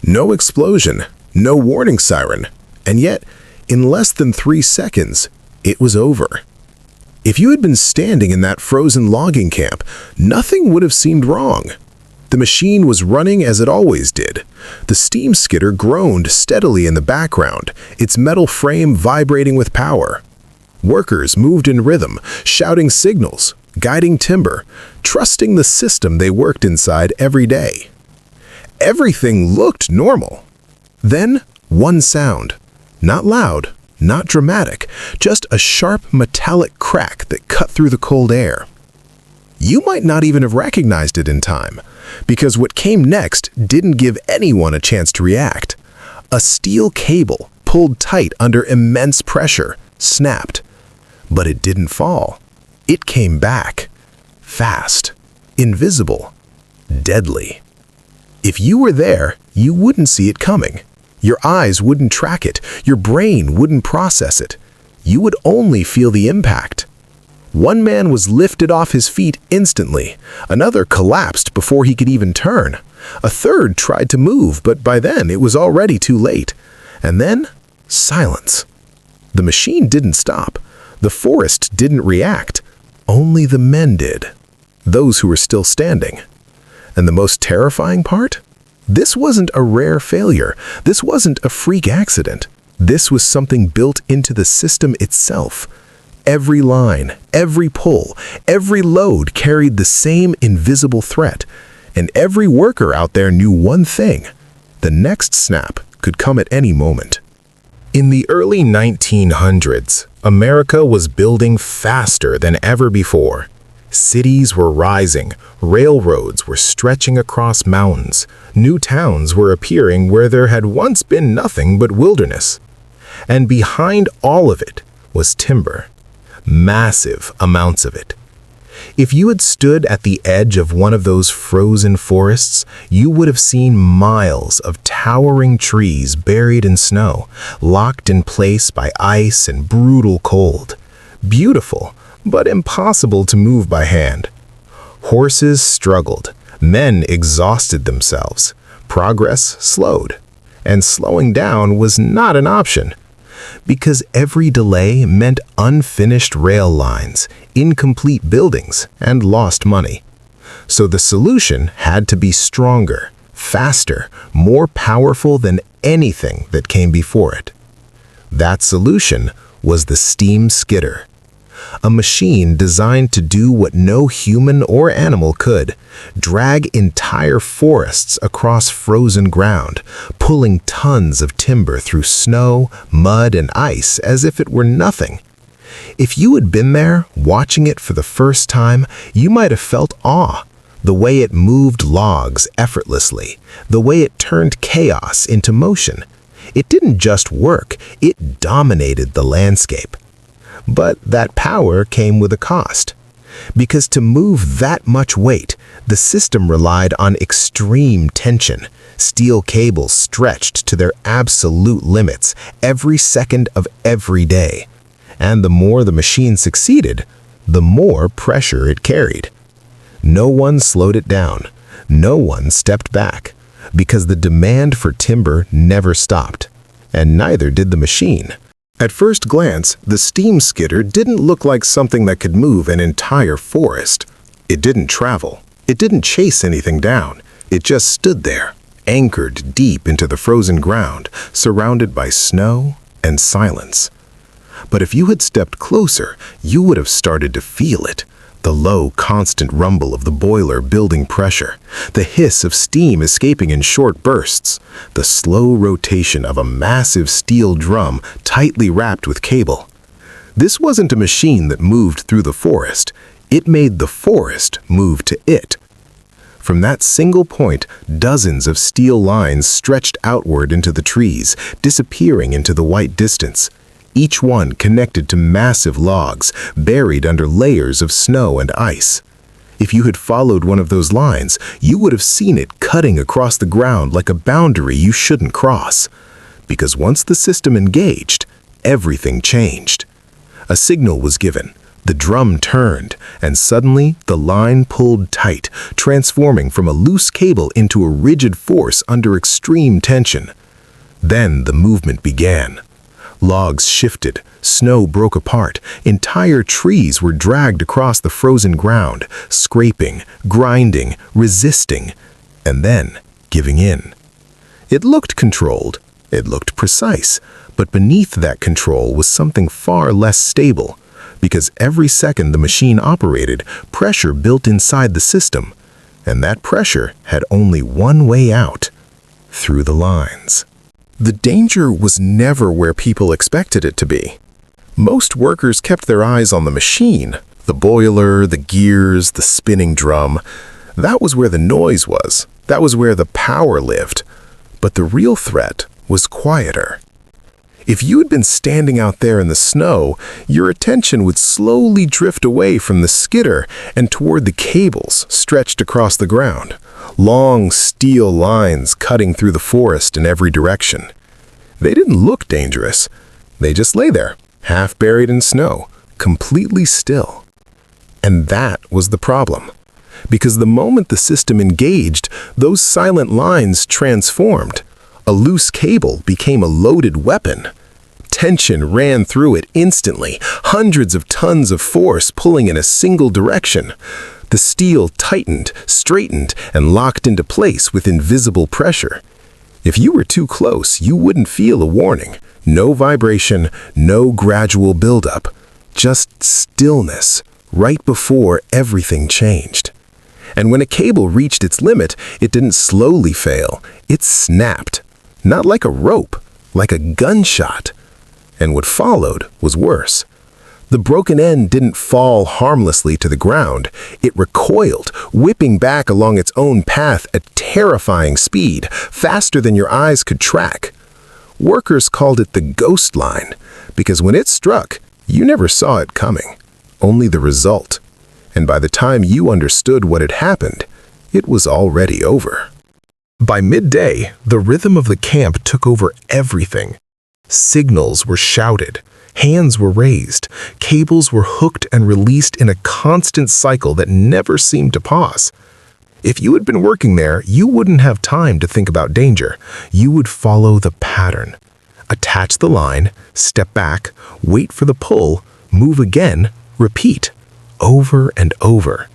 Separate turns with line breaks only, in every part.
No explosion, no warning siren, and yet, in less than 3 seconds, it was over. If you had been standing in that frozen logging camp, nothing would have seemed wrong. The machine was running as it always did. The steam skidder groaned steadily in the background, its metal frame vibrating with power. Workers moved in rhythm, shouting signals, guiding timber, trusting the system they worked inside every day. Everything looked normal. Then, one sound. Not loud, not dramatic, just a sharp metallic crack that cut through the cold air. You might not even have recognized it in time, because what came next didn't give anyone a chance to react. A steel cable, pulled tight under immense pressure, snapped. But it didn't fall. It came back. Fast. Invisible. Deadly. If you were there, you wouldn't see it coming. Your eyes wouldn't track it. Your brain wouldn't process it. You would only feel the impact. One man was lifted off his feet instantly. Another collapsed before he could even turn. A third tried to move, but by then it was already too late. And then, silence. The machine didn't stop. The forest didn't react. Only the men did. Those who were still standing. And the most terrifying part? This wasn't a rare failure. This wasn't a freak accident. This was something built into the system itself. Every line, every pull, every load carried the same invisible threat. And every worker out there knew one thing. The next snap could come at any moment. In the early 1900s, America was building faster than ever before. Cities were rising, railroads were stretching across mountains, new towns were appearing where there had once been nothing but wilderness. And behind all of it was timber, massive amounts of it. If you had stood at the edge of one of those frozen forests, you would have seen miles of towering trees buried in snow, locked in place by ice and brutal cold. Beautiful, but impossible to move by hand. Horses struggled, men exhausted themselves, progress slowed, and slowing down was not an option. Because every delay meant unfinished rail lines, incomplete buildings, and lost money. So the solution had to be stronger, faster, more powerful than anything that came before it. That solution was the steam skidder. A machine designed to do what no human or animal could, drag entire forests across frozen ground, pulling tons of timber through snow, mud, and ice as if it were nothing. If you had been there, watching it for the first time, you might have felt awe. The way it moved logs effortlessly, the way it turned chaos into motion. It didn't just work, it dominated the landscape. But that power came with a cost. Because to move that much weight, the system relied on extreme tension, steel cables stretched to their absolute limits every second of every day. And the more the machine succeeded, the more pressure it carried. No one slowed it down. No one stepped back, because the demand for timber never stopped, and neither did the machine. At first glance, the steam skidder didn't look like something that could move an entire forest. It didn't travel. It didn't chase anything down. It just stood there, anchored deep into the frozen ground, surrounded by snow and silence. But if you had stepped closer, you would have started to feel it. The low, constant rumble of the boiler building pressure, the hiss of steam escaping in short bursts, the slow rotation of a massive steel drum tightly wrapped with cable. This wasn't a machine that moved through the forest. It made the forest move to it. From that single point, dozens of steel lines stretched outward into the trees, disappearing into the white distance. Each one connected to massive logs, buried under layers of snow and ice. If you had followed one of those lines, you would have seen it cutting across the ground like a boundary you shouldn't cross. Because once the system engaged, everything changed. A signal was given, The drum turned, and suddenly the line pulled tight, transforming from a loose cable into a rigid force under extreme tension. Then the movement began. Logs shifted, snow broke apart, entire trees were dragged across the frozen ground, scraping, grinding, resisting, and then giving in. It looked controlled, it looked precise, but beneath that control was something far less stable, because every second the machine operated, pressure built inside the system, and that pressure had only one way out: through the lines. The danger was never where people expected it to be. Most workers kept their eyes on the machine, the boiler, the gears, the spinning drum. That was where the noise was. That was where the power lived. But the real threat was quieter. If you had been standing out there in the snow, your attention would slowly drift away from the skidder and toward the cables stretched across the ground. Long steel lines cutting through the forest in every direction. They didn't look dangerous. They just lay there, half buried in snow, completely still. And that was the problem. Because the moment the system engaged, those silent lines transformed. A loose cable became a loaded weapon. Tension ran through it instantly, hundreds of tons of force pulling in a single direction. The steel tightened, straightened, and locked into place with invisible pressure. If you were too close, you wouldn't feel a warning. No vibration, no gradual buildup. Just stillness, right before everything changed. And when a cable reached its limit, it didn't slowly fail. It snapped. Not like a rope, like a gunshot. And what followed was worse. The broken end didn't fall harmlessly to the ground. It recoiled, whipping back along its own path at terrifying speed, faster than your eyes could track. Workers called it the ghost line, because when it struck, you never saw it coming, only the result. And by the time you understood what had happened, it was already over. By midday, the rhythm of the camp took over everything. Signals were shouted, hands were raised, cables were hooked and released in a constant cycle that never seemed to pause. If you had been working there, you wouldn't have time to think about danger. You would follow the pattern. Attach the line, step back, wait for the pull, move again, repeat, over and over.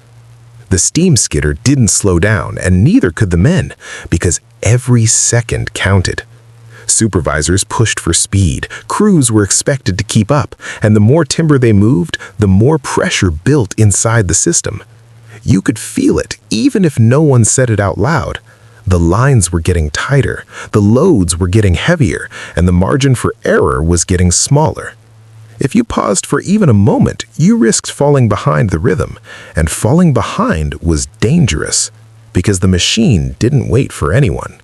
The steam skidder didn't slow down, and neither could the men, because every second counted. Supervisors pushed for speed, crews were expected to keep up, and the more timber they moved, the more pressure built inside the system. You could feel it, even if no one said it out loud. The lines were getting tighter, the loads were getting heavier, and the margin for error was getting smaller. If you paused for even a moment, you risked falling behind the rhythm, and falling behind was dangerous, because the machine didn't wait for anyone.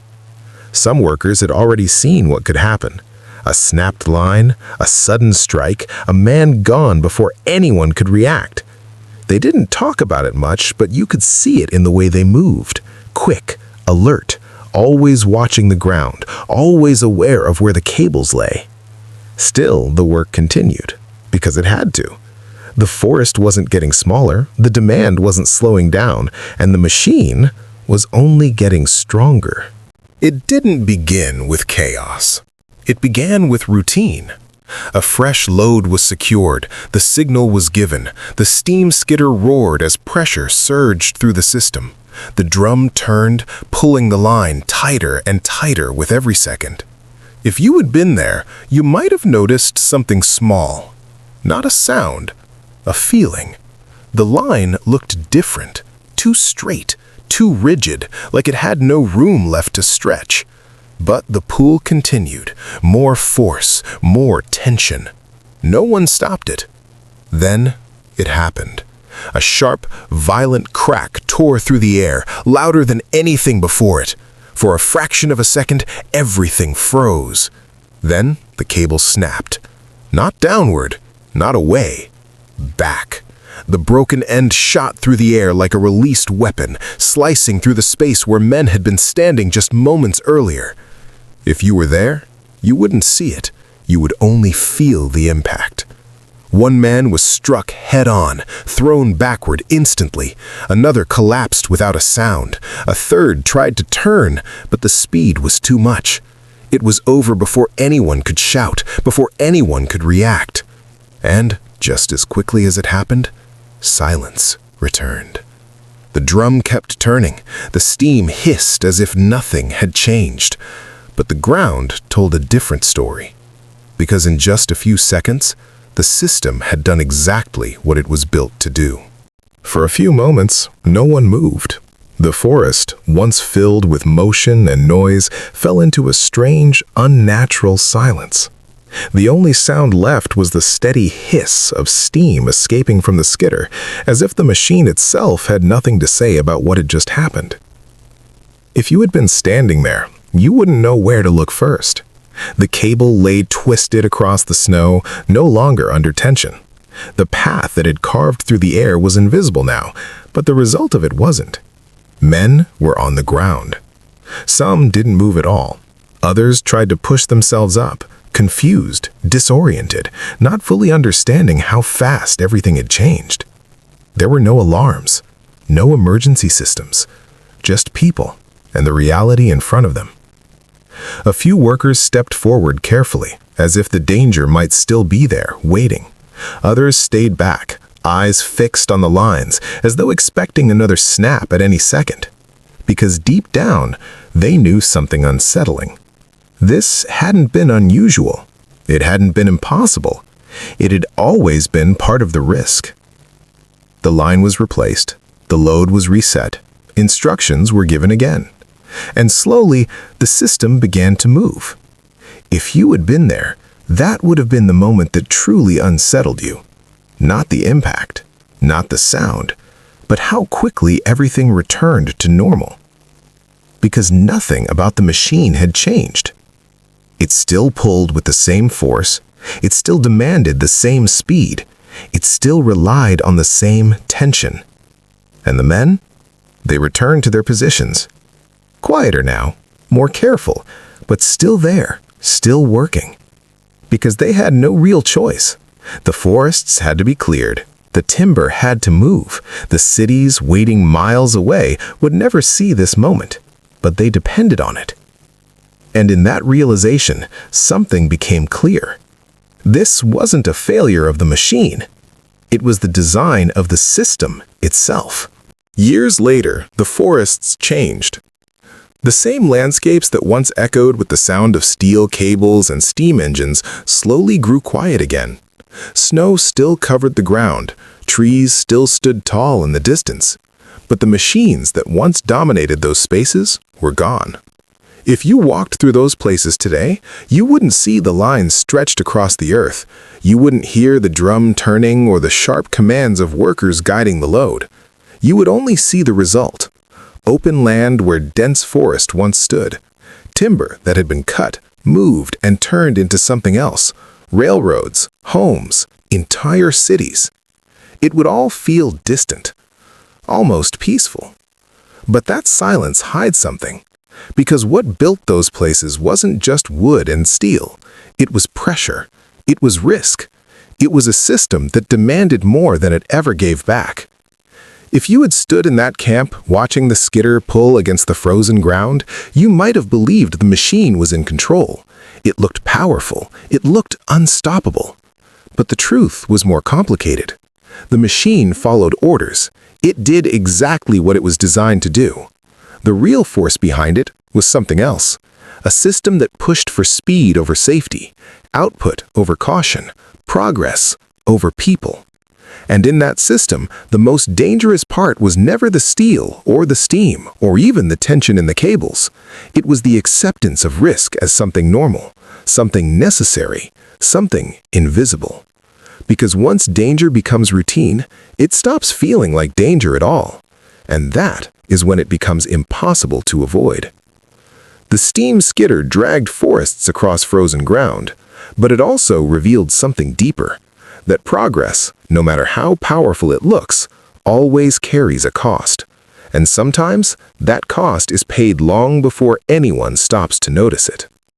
Some workers had already seen what could happen. A snapped line, a sudden strike, a man gone before anyone could react. They didn't talk about it much, but you could see it in the way they moved. Quick, alert, always watching the ground, always aware of where the cables lay. Still, the work continued, because it had to. The forest wasn't getting smaller, the demand wasn't slowing down, and the machine was only getting stronger. It didn't begin with chaos. It began with routine. A fresh load was secured, the signal was given, the steam skidder roared as pressure surged through the system. The drum turned, pulling the line tighter and tighter with every second. If you had been there, you might have noticed something small. Not a sound, a feeling. The line looked different, too straight, too rigid, like it had no room left to stretch. But the pull continued, more force, more tension. No one stopped it. Then it happened. A sharp, violent crack tore through the air, louder than anything before it. For a fraction of a second, everything froze. Then the cable snapped. Not downward, not away, back. The broken end shot through the air like a released weapon, slicing through the space where men had been standing just moments earlier. If you were there, you wouldn't see it. You would only feel the impact. One man was struck head-on, thrown backward instantly. Another collapsed without a sound. A third tried to turn, but the speed was too much. It was over before anyone could shout, before anyone could react. And, just as quickly as it happened, silence returned. The drum kept turning. The steam hissed as if nothing had changed. But the ground told a different story. Because in just a few seconds, the system had done exactly what it was built to do. For a few moments, no one moved. The forest, once filled with motion and noise, fell into a strange, unnatural silence. The only sound left was the steady hiss of steam escaping from the skidder, as if the machine itself had nothing to say about what had just happened. If you had been standing there, you wouldn't know where to look first. The cable lay twisted across the snow, no longer under tension. The path that had carved through the air was invisible now, but the result of it wasn't. Men were on the ground. Some didn't move at all. Others tried to push themselves up, confused, disoriented, not fully understanding how fast everything had changed. There were no alarms, no emergency systems, just people and the reality in front of them. A few workers stepped forward carefully, as if the danger might still be there, waiting. Others stayed back, eyes fixed on the lines, as though expecting another snap at any second. Because deep down, they knew something unsettling. This hadn't been unusual. It hadn't been impossible. It had always been part of the risk. The line was replaced, the load was reset, instructions were given again. And slowly, the system began to move. If you had been there, that would have been the moment that truly unsettled you. Not the impact, not the sound, but how quickly everything returned to normal. Because nothing about the machine had changed. It still pulled with the same force, it still demanded the same speed, it still relied on the same tension. And the men? They returned to their positions. Quieter now, more careful, but still there, still working. Because they had no real choice. The forests had to be cleared, the timber had to move, the cities waiting miles away would never see this moment, but they depended on it. And in that realization, something became clear. This wasn't a failure of the machine. It was the design of the system itself. Years later, the forests changed. The same landscapes that once echoed with the sound of steel cables and steam engines slowly grew quiet again. Snow still covered the ground, trees still stood tall in the distance, but the machines that once dominated those spaces were gone. If you walked through those places today, you wouldn't see the lines stretched across the earth. You wouldn't hear the drum turning or the sharp commands of workers guiding the load. You would only see the result. Open land where dense forest once stood. Timber that had been cut, moved, and turned into something else. Railroads, homes, entire cities. It would all feel distant, almost peaceful. But that silence hides something. Because what built those places wasn't just wood and steel. It was pressure. It was risk. It was a system that demanded more than it ever gave back. If you had stood in that camp watching the skidder pull against the frozen ground, you might have believed the machine was in control. It looked powerful. It looked unstoppable. But the truth was more complicated. The machine followed orders. It did exactly what it was designed to do. The real force behind it was something else. A system that pushed for speed over safety, output over caution, progress over people. And in that system, the most dangerous part was never the steel or the steam or even the tension in the cables. It was the acceptance of risk as something normal, something necessary, something invisible. Because once danger becomes routine, it stops feeling like danger at all. And that is when it becomes impossible to avoid. The steam skidder dragged forests across frozen ground, but it also revealed something deeper. That progress, no matter how powerful it looks, always carries a cost. And sometimes, that cost is paid long before anyone stops to notice it.